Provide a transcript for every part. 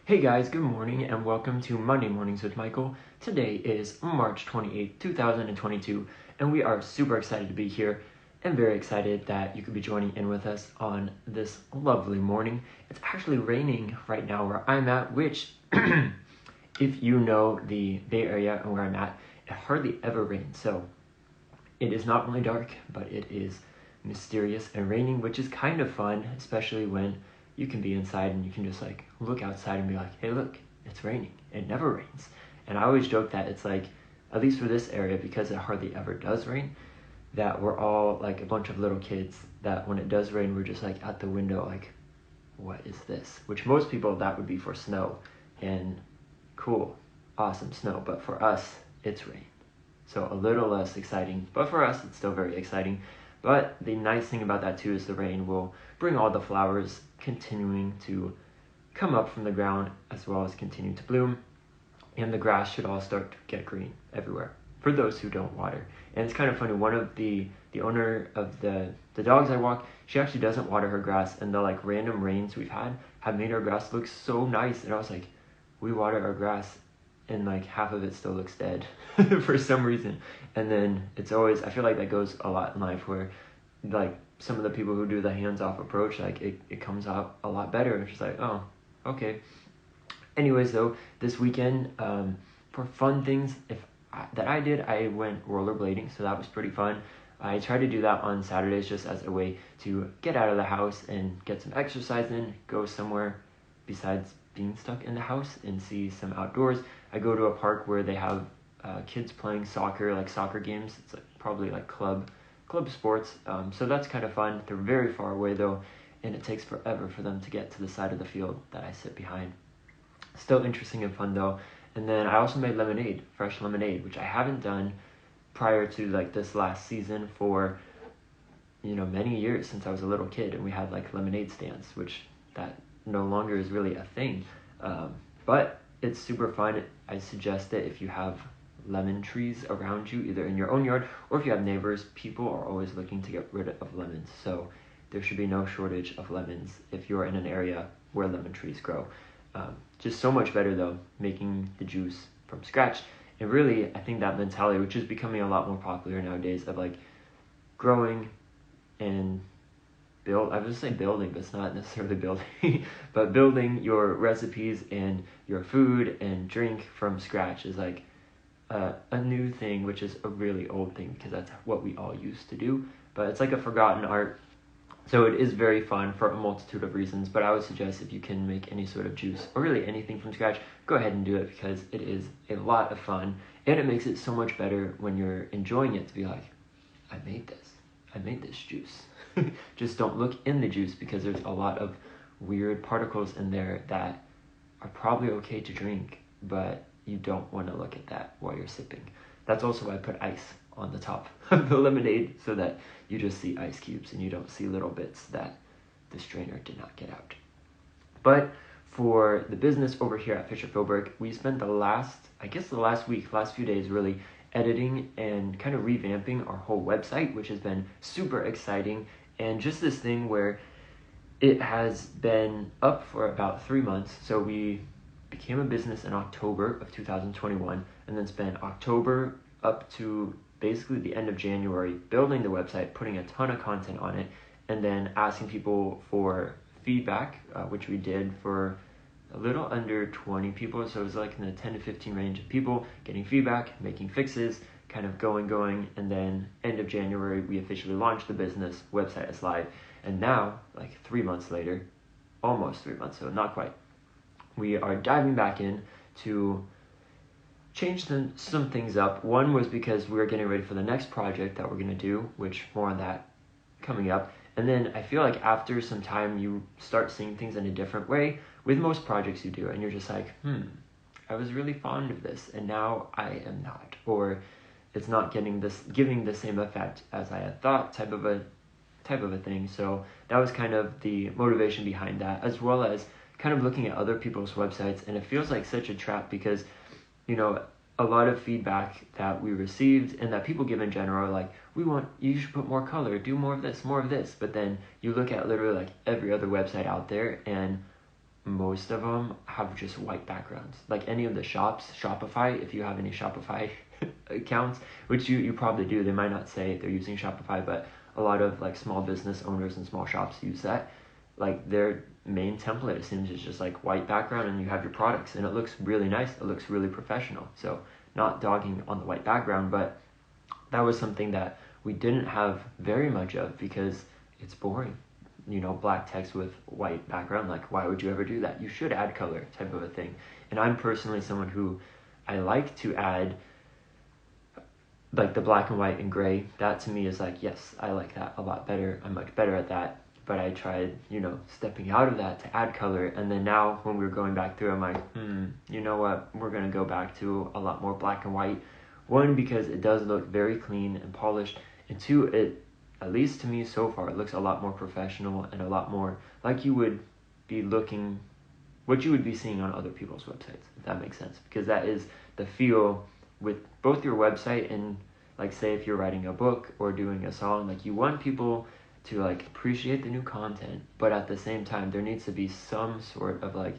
Hey guys, good morning and welcome to Monday Mornings with Michael. Today is March 28th, 2022, and we are super excited to be here and very excited that you could be joining in with us on this lovely morning. It's actually raining right now where I'm at, which, if you know the Bay Area and where I'm at, it hardly ever rains. So it is not only dark, but it is mysterious and raining, which is kind of fun, especially when you can be inside and you can just like look outside and be like, hey, look, it's raining. It never rains. And I always joke that it's like, at least for this area, because it hardly ever does rain, that we're all like a bunch of little kids that when it does rain, we're just like at the window, like, what is this? Which most people, that would be for snow and cool, awesome snow. But for us, it's rain. So a little less exciting, but for us, it's still very exciting. But the nice thing about that too is the rain will bring all the flowers continuing to come up from the ground as well as continue to bloom. And the grass should all start to get green everywhere for those who don't water. And it's kind of funny, one of the owner of the dogs I walk, she actually doesn't water her grass, and the like random rains we've had have made our grass look so nice. And I was like, we water our grass and like half of it still looks dead for some reason. And then it's always, I feel like that goes a lot in life where like some of the people who do the hands-off approach, like it comes out a lot better. It's just like, oh, okay. Anyways, though, this weekend, for fun things that I did, I went rollerblading, so that was pretty fun. I try to do that on Saturdays just as a way to get out of the house and get some exercise in, go somewhere besides being stuck in the house and see some outdoors. I go to a park where they have kids playing soccer, like soccer games. It's like probably like club sports. So that's kind of fun. They're very far away though, and it takes forever for them to get to the side of the field that I sit behind. Still interesting and fun though. And then I also made lemonade, fresh lemonade, which I haven't done prior to like this last season for, many years since I was a little kid, and we had like lemonade stands, which that no longer is really a thing. But it's super fun. I suggest it if you have lemon trees around you, either in your own yard or if you have neighbors. People are always looking to get rid of lemons, so there should be no shortage of lemons if you're in an area where lemon trees grow. Just so much better though, making the juice from scratch. And really, I think that mentality, which is becoming a lot more popular nowadays, of like growing and I was going to say building, but it's not necessarily building, but building your recipes and your food and drink from scratch is like a new thing, which is a really old thing because that's what we all used to do, but it's like a forgotten art. So it is very fun for a multitude of reasons, but I would suggest if you can make any sort of juice or really anything from scratch, go ahead and do it because it is a lot of fun and it makes it so much better when you're enjoying it to be like, I made this juice. Just don't look in the juice because there's a lot of weird particles in there that are probably okay to drink, but you don't want to look at that while you're sipping. That's also why I put ice on the top of the lemonade so that you just see ice cubes and you don't see little bits that the strainer did not get out. But for the business over here at Fisher Philbrick, we spent the last few days really editing and kind of revamping our whole website, which has been super exciting. And just this thing where it has been up for about 3 months. So we became a business in October of 2021 and then spent October up to basically the end of January building the website, putting a ton of content on it, and then asking people for feedback, which we did for a little under 20 people. So it was like in the 10 to 15 range of people getting feedback, making fixes, kind of going. And then end of January, we officially launched the business. Website is live. And now, like 3 months later, almost 3 months, so not quite, we are diving back in to change some things up. One was because we were getting ready for the next project that we're going to do, which more on that coming up. And then I feel like after some time, you start seeing things in a different way with most projects you do. And you're just like, I was really fond of this and now I am not. Or it's not giving the same effect as I had thought type of a thing. So that was kind of the motivation behind that, as well as kind of looking at other people's websites. And it feels like such a trap because, a lot of feedback that we received and that people give in general are like, you should put more color, do more of this. But then you look at literally like every other website out there and most of them have just white backgrounds. Like any of the shops, Shopify, if you have any Shopify accounts, which you probably do, they might not say they're using Shopify, but a lot of like small business owners and small shops use that. Like their main template, it seems, is just like white background and you have your products and it looks really nice. It looks really professional. So not dogging on the white background, but that was something that we didn't have very much of because it's boring. Black text with white background, like why would you ever do that? You should add color type of a thing. And I'm personally someone who I like to add like the black and white and gray. That to me is like, yes, I like that a lot better. I'm much better at that. But I tried, stepping out of that to add color. And then now when we were going back through, I'm like, you know what? We're going to go back to a lot more black and white. One, because it does look very clean and polished. And two, it, at least to me so far, it looks a lot more professional and a lot more like you would be looking, what you would be seeing on other people's websites, if that makes sense. Because that is the feel with both your website and, like, say if you're writing a book or doing a song, like you want people to like appreciate the new content, but at the same time there needs to be some sort of like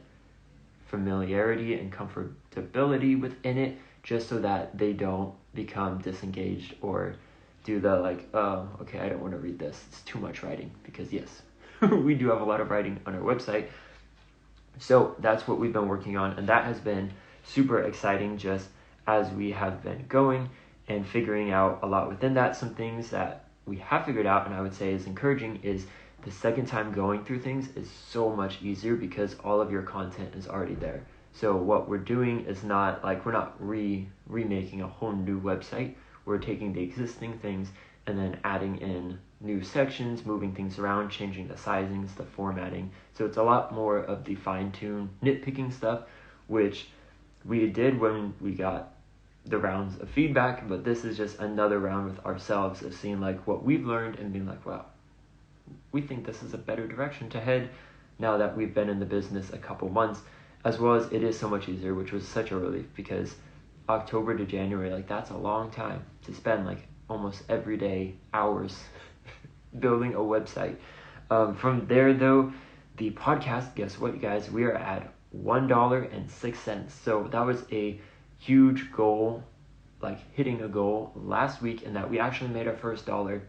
familiarity and comfortability within it, just so that they don't become disengaged or do the like, oh, okay, I don't want to read this, it's too much writing. Because yes, we do have a lot of writing on our website. So that's what we've been working on, and that has been super exciting just as we have been going and figuring out a lot within that. Some things that we have figured out and I would say is encouraging is the second time going through things is so much easier because all of your content is already there. So what we're doing is not like, we're not remaking a whole new website. We're taking the existing things and then adding in new sections, moving things around, changing the sizings, the formatting. So it's a lot more of the fine-tune nitpicking stuff, which we did when we got the rounds of feedback, but this is just another round with ourselves of seeing like what we've learned and being like, wow, we think this is a better direction to head now that we've been in the business a couple months, as well as it is so much easier, which was such a relief because October to January, like that's a long time to spend like almost every day hours building a website. From there though, the podcast, guess what, you guys, we are at $1.06. So that was a huge goal, like hitting a goal last week, and that we actually made our first dollar,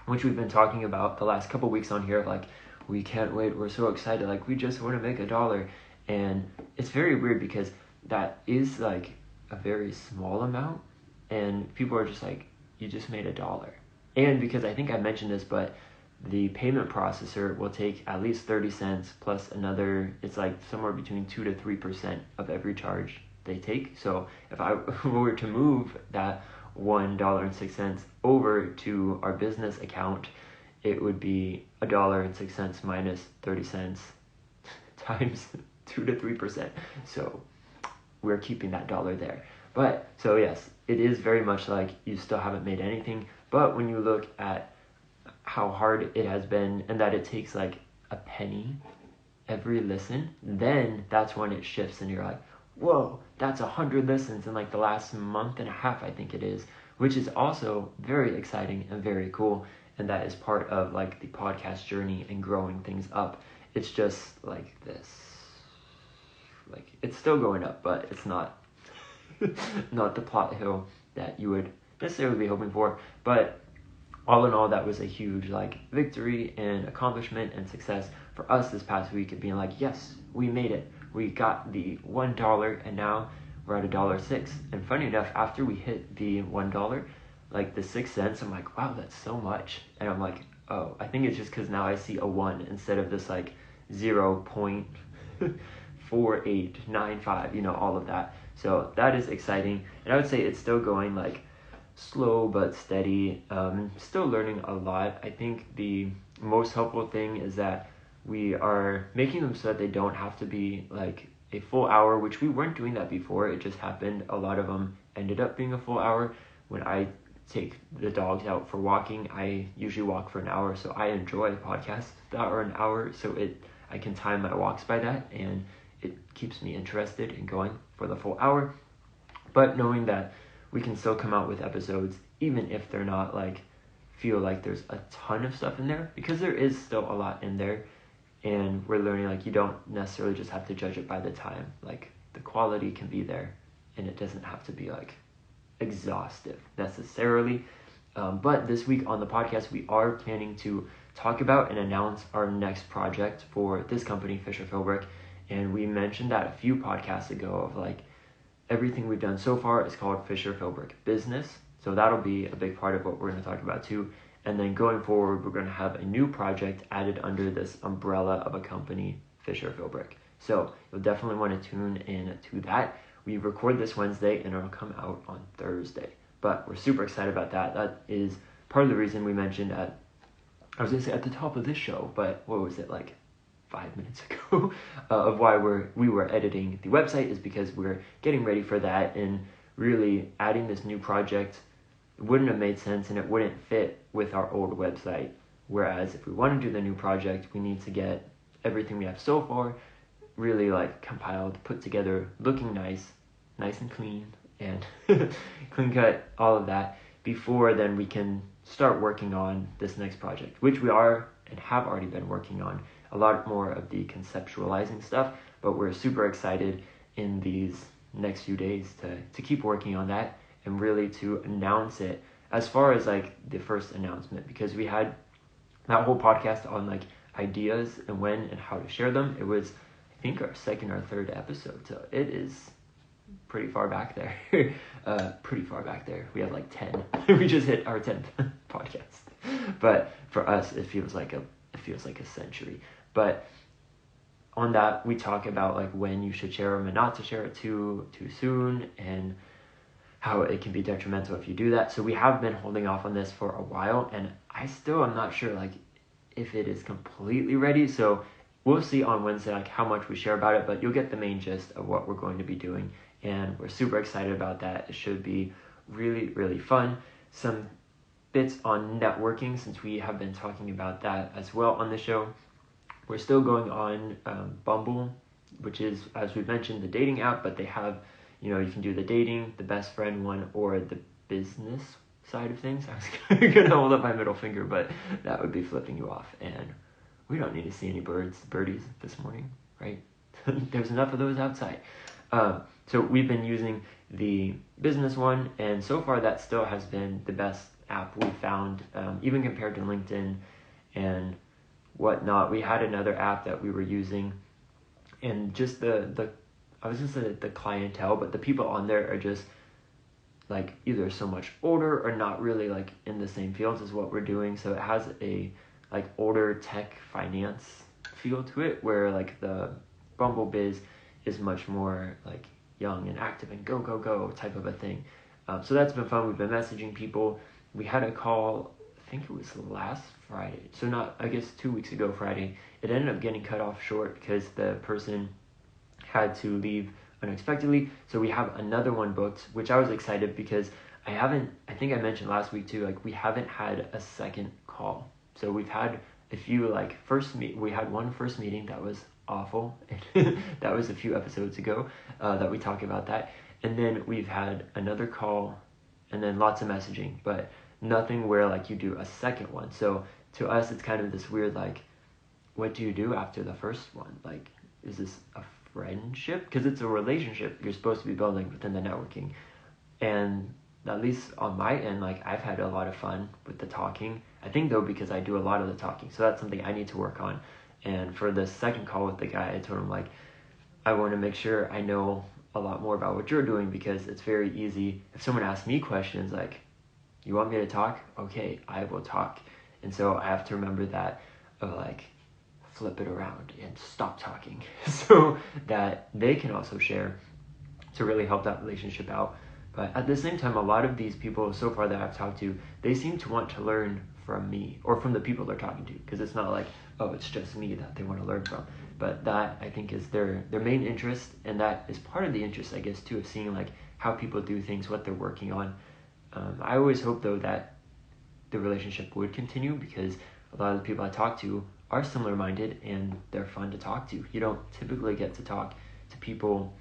which we've been talking about the last couple weeks on here. Like, we can't wait, we're so excited, like we just want to make $1. And it's very weird because that is like a very small amount, and people are just like, you just made $1. And because I think I mentioned this, but the payment processor will take at least 30 cents plus another, it's like somewhere between 2 to 3% of every charge they take. So if I were to move that $1.06 over to our business account, it would be $1.06 minus 30 cents times 2 to 3%. So we're keeping that dollar there. But so yes, it is very much like you still haven't made anything. But when you look at how hard it has been and that it takes like a penny every listen, then that's when it shifts and you're like, whoa, that's 100 listens in like the last month and a half, I think it is, which is also very exciting and very cool. And that is part of like the podcast journey and growing things up. It's just like this, like it's still going up, but it's not not the plot hill that you would necessarily be hoping for. But all in all, that was a huge like victory and accomplishment and success for us this past week of being like, yes, we made it. We got the $1 and now we're at $1.06. And funny enough, after we hit the $1, like the 6 cents, I'm like, wow, that's so much. And I'm like, oh, I think it's just because now I see a 1 instead of this like 0.4895, all of that. So that is exciting. And I would say it's still going like slow but steady. Still learning a lot. I think the most helpful thing is that we are making them so that they don't have to be like a full hour, which we weren't doing that before. It just happened. A lot of them ended up being a full hour. When I take the dogs out for walking, I usually walk for an hour, so I enjoy podcasts that are an hour, so I can time my walks by that, and it keeps me interested in going for the full hour. But knowing that we can still come out with episodes, even if they're not like, feel like there's a ton of stuff in there, because there is still a lot in there. and we're learning like you don't necessarily just have to judge it by the time. Like the quality can be there, and it doesn't have to be like exhaustive necessarily. But this week on the podcast, we are planning to talk about and announce our next project for this company, Fisher Philbrick. And we mentioned that a few podcasts ago of like everything we've done so far is called Fisher Philbrick Business. So that'll be a big part of what we're going to talk about too. And then going forward, we're going to have a new project added under this umbrella of a company, Fisher Philbrick. So you'll definitely want to tune in to that. We record this Wednesday and it'll come out on Thursday. But we're super excited about that. That is part of the reason we mentioned I was going to say at the top of this show, but what was it, like 5 minutes ago, of why we were editing the website is because we're getting ready for that, and really adding this new project wouldn't have made sense and it wouldn't fit with our old website. Whereas if we want to do the new project, we need to get everything we have so far really like compiled, put together, looking nice and clean, and clean cut, all of that, before then we can start working on this next project, which we are and have already been working on a lot more of the conceptualizing stuff, but we're super excited in these next few days to keep working on that and really to announce it as far as like the first announcement, because we had that whole podcast on like ideas and when and how to share them. It was, I think, our second or third episode, so it is pretty far back there. We have like 10. We just hit our 10th podcast, but for us it feels like a century. But on that, we talk about like when you should share them and not to share it too soon, and how it can be detrimental if you do that. So we have been holding off on this for a while, and I still am not sure like if it is completely ready. So we'll see on Wednesday like how much we share about it, but you'll get the main gist of what we're going to be doing, and we're super excited about that. It should be really, really fun. Some bits on networking, since we have been talking about that as well on the show. We're still going on Bumble, which is, as we've mentioned, the dating app, but they have, you can do the dating, the best friend one, or the business side of things. I was going to hold up my middle finger, but that would be flipping you off, and we don't need to see any birdies this morning, right? There's enough of those outside. So we've been using the business one, and so far that still has been the best app we found, even compared to LinkedIn and whatnot. We had another app that we were using, and just the I was just the clientele, but the people on there are just like either so much older or not really like in the same fields as what we're doing. So it has a like older tech finance feel to it, where like the Bumble Biz is much more like young and active and go type of a thing. So that's been fun. We've been messaging people. We had a call, I think it was last Friday, so not, I guess 2 weeks ago Friday. It ended up getting cut off short because the person had to leave unexpectedly. So we have another one booked, which I was excited because I think I mentioned last week too, like we haven't had a second call. So we've had a few like we had one first meeting that was awful. That was a few episodes ago that we talked about that. And then we've had another call and then lots of messaging, but nothing where like you do a second one. So to us, it's kind of this weird, like, what do you do after the first one? Like, is this a friendship? Because it's a relationship you're supposed to be building within the networking. And at least on my end, like, I've had a lot of fun with the talking. I think though, because I do a lot of the talking, so that's something I need to work on. And for the second call with the guy, I told him like, I want to make sure I know a lot more about what you're doing, because it's very easy if someone asks me questions like, you want me to talk? Okay, I will talk. And so I have to remember that of like, flip it around and stop talking so that they can also share to really help that relationship out. But at the same time, a lot of these people so far that I've talked to, they seem to want to learn from me or from the people they're talking to, because it's not like, oh, it's just me that they want to learn from. But that, I think, is their main interest, and that is part of the interest, I guess, too, of seeing like how people do things, what they're working on. I always hope, though, that the relationship would continue, because a lot of the people I talk to are similar-minded and they're fun to talk to. You don't typically get to talk to people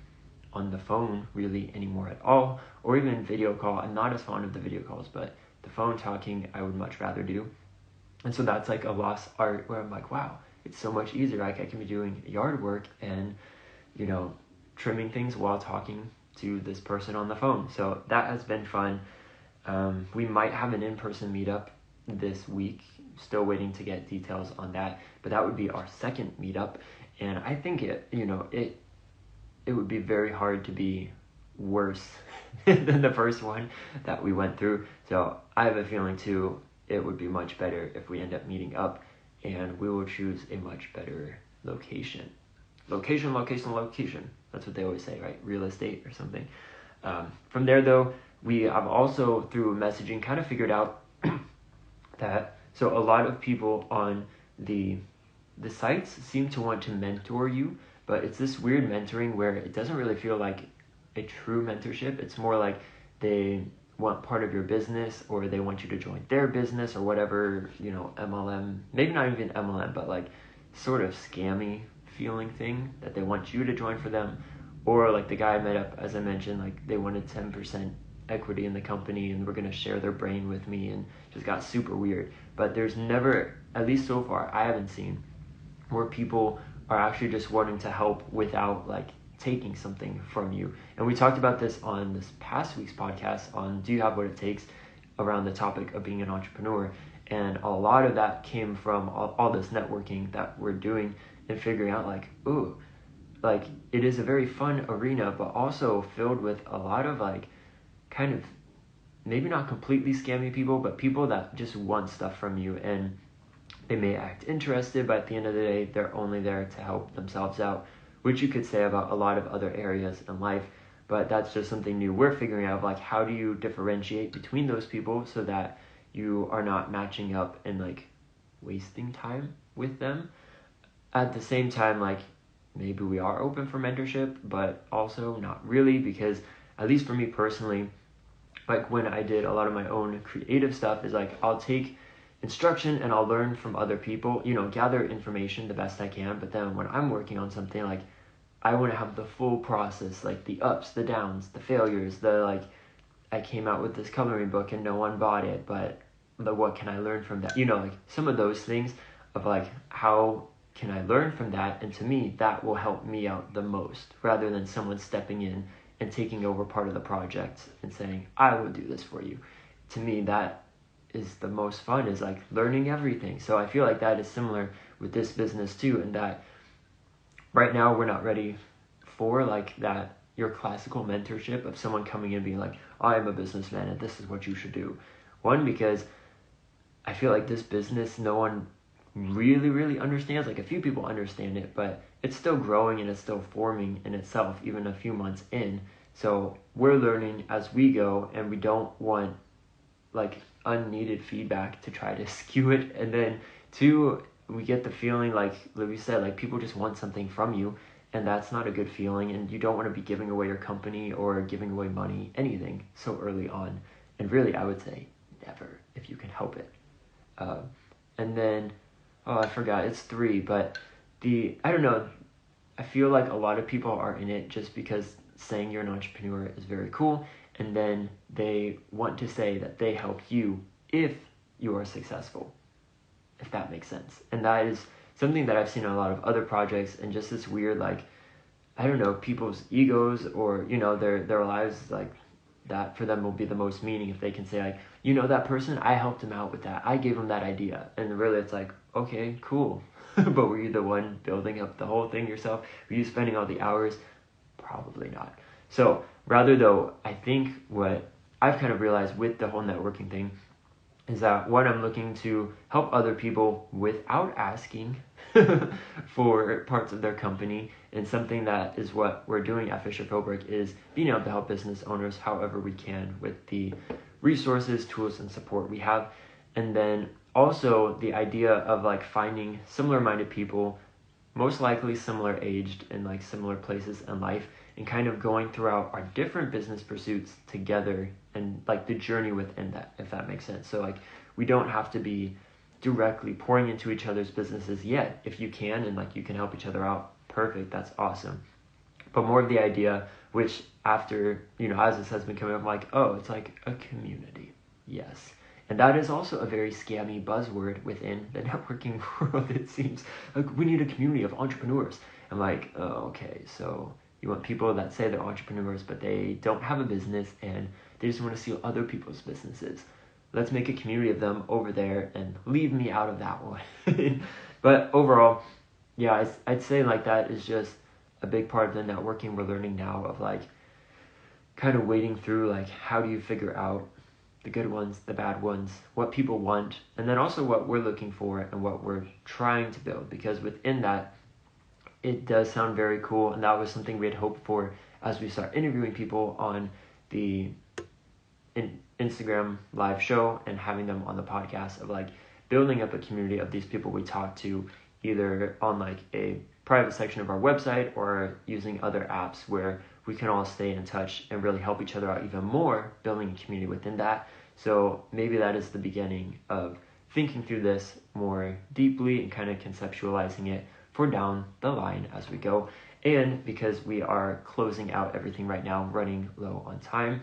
on the phone really anymore at all, or even video call. I'm not as fond of the video calls, but the phone talking I would much rather do. And so that's like a lost art where I'm like, wow, it's so much easier. Like I can be doing yard work and, you know, trimming things while talking to this person on the phone. So that has been fun. We might have an in-person meetup this week. Still waiting to get details on that, but that would be our second meetup. And I think it would be very hard to be worse than the first one that we went through. So I have a feeling too, it would be much better if we end up meeting up, and we will choose a much better location. Location. That's what they always say, right? Real estate or something. From there though, we have also through messaging kind of figured out that, so a lot of people on the sites seem to want to mentor you, but it's this weird mentoring where it doesn't really feel like a true mentorship. It's more like they want part of your business, or they want you to join their business, or whatever, you know, MLM, maybe not even MLM, but like sort of scammy feeling thing that they want you to join for them. Or like the guy I met up, as I mentioned, like they wanted 10% equity in the company and were going to share their brain with me, and just got super weird. But there's never, at least so far, I haven't seen where people are actually just wanting to help without like taking something from you. And we talked about this on this past week's podcast on Do You Have What It Takes, around the topic of being an entrepreneur. And a lot of that came from all this networking that we're doing and figuring out like, ooh, like it is a very fun arena, but also filled with a lot of like kind of maybe not completely scammy people, but people that just want stuff from you, and they may act interested, but at the end of the day, they're only there to help themselves out, which you could say about a lot of other areas in life. But that's just something new we're figuring out, like how do you differentiate between those people so that you are not matching up and like wasting time with them. At the same time, like maybe we are open for mentorship, but also not really, because at least for me personally, like when I did a lot of my own creative stuff, is like I'll take instruction and I'll learn from other people, you know, gather information the best I can. But then when I'm working on something, like I want to have the full process, like the ups, the downs, the failures, the like I came out with this coloring book and no one bought it, but what can I learn from that? You know, like some of those things of like how can I learn from that? And to me, that will help me out the most, rather than someone stepping in and taking over part of the project and saying, I will do this for you. To me, that is the most fun, is like learning everything. So I feel like that is similar with this business too, and that right now we're not ready for like that, your classical mentorship of someone coming in and being like, I am a businessman and this is what you should do. One, because I feel like this business, no one really understands. Like a few people understand it, but it's still growing and it's still forming in itself, even a few months in. So we're learning as we go, and we don't want like unneeded feedback to try to skew it. And then two, we get the feeling like we said, like people just want something from you, and that's not a good feeling. And you don't want to be giving away your company or giving away money, anything so early on. And really, I would say never, if you can help it. And then, oh, I forgot, it's 3, but I don't know, I feel like a lot of people are in it just because saying you're an entrepreneur is very cool, and then they want to say that they helped you if you are successful, if that makes sense. And that is something that I've seen in a lot of other projects, and just this weird, like, I don't know, people's egos, or, you know, their lives, like, that for them will be the most meaning if they can say, like, you know, that person, I helped him out with that, I gave him that idea. And really it's like, okay, cool. But were you the one building up the whole thing yourself? Were you spending all the hours? Probably not. So rather though, I think what I've kind of realized with the whole networking thing is that, one, I'm looking to help other people without asking for parts of their company. And something that is what we're doing at Fisher Philbrick is being able to help business owners however we can with the resources, tools, and support we have. And then also the idea of like finding similar-minded people, most likely similar aged in like similar places in life, and kind of going throughout our different business pursuits together, and like the journey within that, if that makes sense. So like we don't have to be directly pouring into each other's businesses yet. If you can, and like you can help each other out, perfect, that's awesome. But more of the idea, which after, you know, as this has been coming up, I'm like, oh, it's like a community. Yes. And that is also a very scammy buzzword within the networking world, it seems. Like, we need a community of entrepreneurs. I'm like, oh, okay, so you want people that say they're entrepreneurs, but they don't have a business and they just want to steal other people's businesses. Let's make a community of them over there and leave me out of that one. But overall, yeah, I'd say like that is just a big part of the networking we're learning now, of like kind of wading through like how do you figure out the good ones, the bad ones, what people want, and then also what we're looking for and what we're trying to build. Because within that, it does sound very cool, and that was something we had hoped for as we start interviewing people on the Instagram live show and having them on the podcast, of like building up a community of these people we talk to, either on like a private section of our website or using other apps where we can all stay in touch and really help each other out even more, building a community within that. So maybe that is the beginning of thinking through this more deeply and kind of conceptualizing it for down the line as we go. And because we are closing out everything right now, running low on time,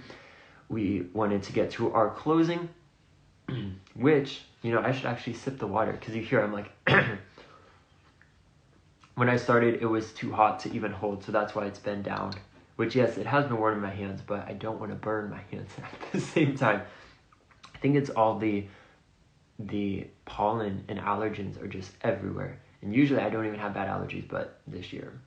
we wanted to get to our closing, which, I should actually sip the water, because you hear I'm like, when I started, it was too hot to even hold, so that's why it's been down. Which, yes, it has been warm in my hands, but I don't want to burn my hands at the same time. I think it's all the pollen and allergens are just everywhere. And usually I don't even have bad allergies, but this year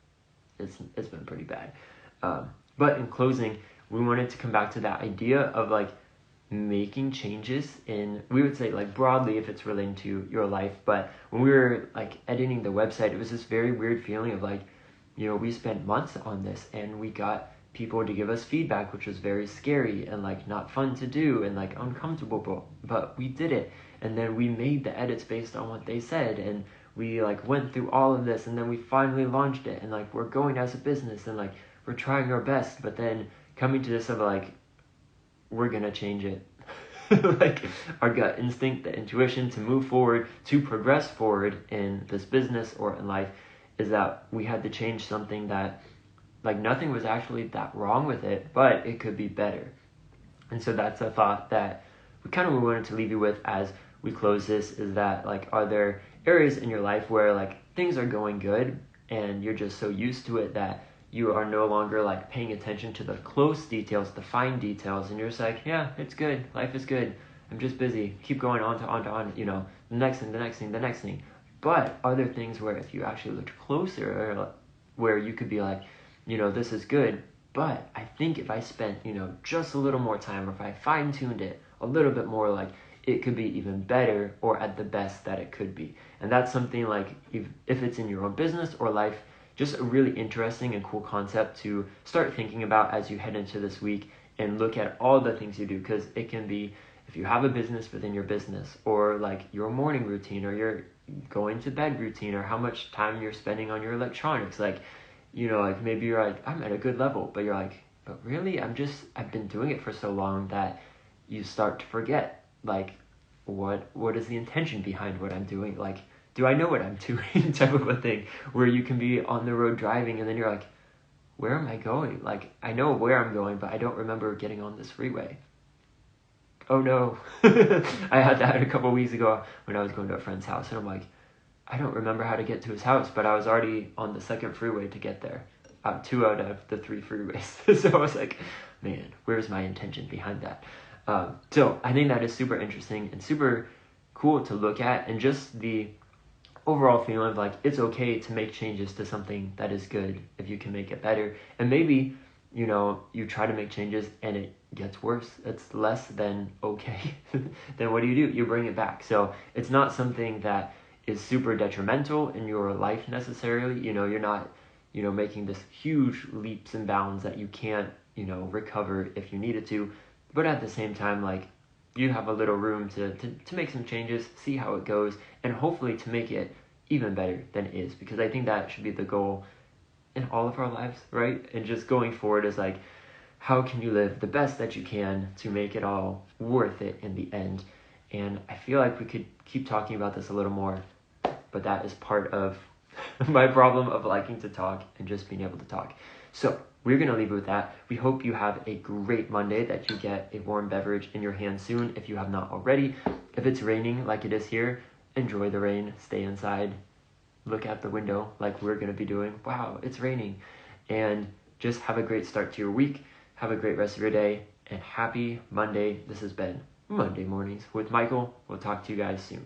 it's been pretty bad. But in closing, we wanted to come back to that idea of like making changes in, we would say like broadly if it's relating to your life, but when we were like editing the website, it was this very weird feeling of like, we spent months on this and we got people to give us feedback, which was very scary and like not fun to do and like uncomfortable, but we did it. And then we made the edits based on what they said, and we like went through all of this, and then we finally launched it, and like we're going as a business and like we're trying our best, but then coming to this of like, we're gonna change it. Like our gut instinct, the intuition to move forward, to progress forward in this business or in life, is that we had to change something that like nothing was actually that wrong with it, but it could be better. And so that's a thought that we kind of wanted to leave you with as we close this, is that like, are there areas in your life where like things are going good and you're just so used to it that you are no longer like paying attention to the close details, the fine details, and you're just like, yeah, it's good, life is good, I'm just busy, keep going on, the next thing. But are there things where if you actually looked closer, where you could be like, this is good, but I think if I spent, just a little more time, or if I fine-tuned it a little bit more, like it could be even better, or at the best that it could be. And that's something like, if it's in your own business or life, just a really interesting and cool concept to start thinking about as you head into this week and look at all the things you do. Because it can be, if you have a business within your business, or like your morning routine, or your going to bed routine, or how much time you're spending on your electronics, like, like maybe you're like, I'm at a good level, but you're like, but really, I've been doing it for so long that you start to forget, like, what is the intention behind what I'm doing? Like, do I know what I'm doing? Type of a thing, where you can be on the road driving and then you're like, where am I going? Like, I know where I'm going, but I don't remember getting on this freeway. Oh no. I had that a couple weeks ago when I was going to a friend's house, and I'm like, I don't remember how to get to his house, but I was already on the second freeway to get there. 2 out of the 3 freeways. So I was like, man, where's my intention behind that? So I think that is super interesting and super cool to look at, and just the overall feeling of like, it's okay to make changes to something that is good if you can make it better. And maybe, you try to make changes and it gets worse. It's less than okay. Then what do? You bring it back. So it's not something that is super detrimental in your life necessarily. You're not, making this huge leaps and bounds that you can't, recover if you needed to. But at the same time, like, you have a little room to make some changes, see how it goes, and hopefully to make it even better than it is. Because I think that should be the goal in all of our lives, right? And just going forward is like, how can you live the best that you can to make it all worth it in the end? And I feel like we could keep talking about this a little more, but that is part of my problem of liking to talk and just being able to talk. So we're going to leave it with that. We hope you have a great Monday, that you get a warm beverage in your hand soon if you have not already. If it's raining like it is here, enjoy the rain, stay inside, look out the window like we're going to be doing. Wow, it's raining. And just have a great start to your week. Have a great rest of your day, and happy Monday. This has been Monday Mornings with Michael. We'll talk to you guys soon.